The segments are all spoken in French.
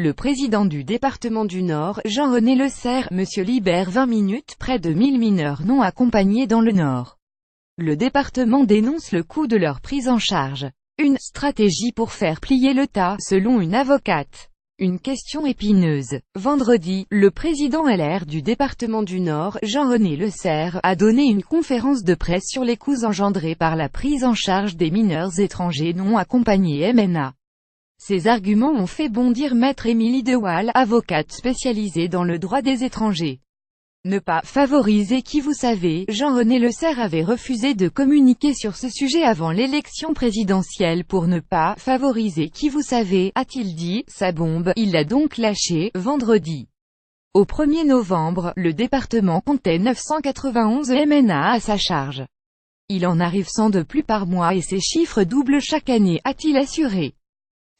Le président du département du Nord, Jean-René Lecerf, Monsieur libère 20 minutes, près de 1000 mineurs non accompagnés dans le Nord. Le département dénonce le coût de leur prise en charge. Une stratégie pour faire plier le tas, selon une avocate. Une question épineuse. Vendredi, le président LR du département du Nord, Jean-René Lecerf, a donné une conférence de presse sur les coûts engendrés par la prise en charge des mineurs étrangers non accompagnés MNA. Ces arguments ont fait bondir Maître Émilie de Waal, avocate spécialisée dans le droit des étrangers. Ne pas favoriser qui vous savez, Jean-René Lecerf avait refusé de communiquer sur ce sujet avant l'élection présidentielle pour ne pas favoriser qui vous savez, a-t-il dit. Sa bombe, il l'a donc lâchée, vendredi. Au 1er novembre, le département comptait 991 MNA à sa charge. Il en arrive 100 de plus par mois et ces chiffres doublent chaque année, a-t-il assuré.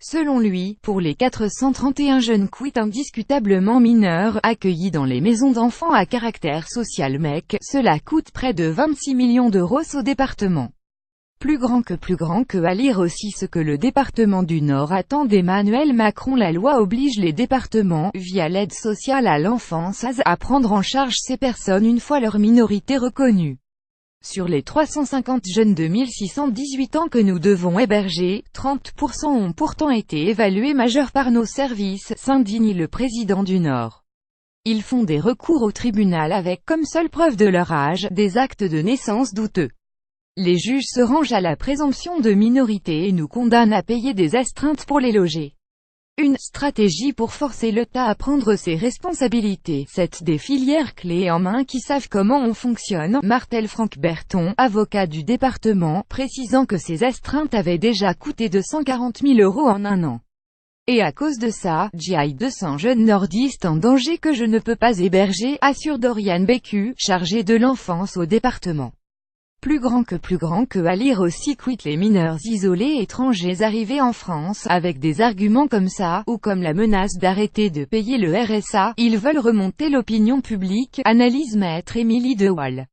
Selon lui, pour les 431 jeunes quits indiscutablement mineurs, accueillis dans les maisons d'enfants à caractère social MEC, cela coûte près de 26 millions d'euros au département. Plus grand que à lire aussi ce que le département du Nord attend d'Emmanuel Macron. La loi oblige les départements, via l'aide sociale à l'enfance à prendre en charge ces personnes une fois leur minorité reconnue. Sur les 350 jeunes de 1618 ans que nous devons héberger, 30% ont pourtant été évalués majeurs par nos services, s'indigne le président du Nord. Ils font des recours au tribunal avec comme seule preuve de leur âge, des actes de naissance douteux. Les juges se rangent à la présomption de minorité et nous condamnent à payer des astreintes pour les loger. Une stratégie pour forcer l'État à prendre ses responsabilités. C'est des filières clés en main qui savent comment on fonctionne, martèle Franck Berton, avocat du département, précisant que ces astreintes avaient déjà coûté 240 000 € en un an. Et à cause de ça, j'ai 200 jeunes nordistes en danger que je ne peux pas héberger, assure Doriane Bécu, chargée de l'enfance au département. Plus grand que à lire aussi quit les mineurs isolés étrangers arrivés en France, avec des arguments comme ça, ou comme la menace d'arrêter de payer le RSA, ils veulent remonter l'opinion publique, analyse Maître Émilie de Waal.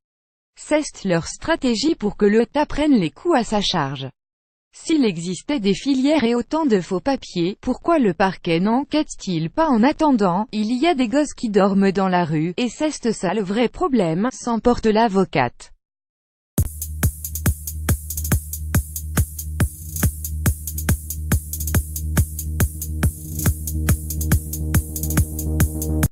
C'est leur stratégie pour que l'État prenne les coûts à sa charge. S'il existait des filières et autant de faux papiers, pourquoi le parquet n'enquête-t-il pas en attendant? Il y a des gosses qui dorment dans la rue, et c'est ça le vrai problème, s'emporte l'avocate.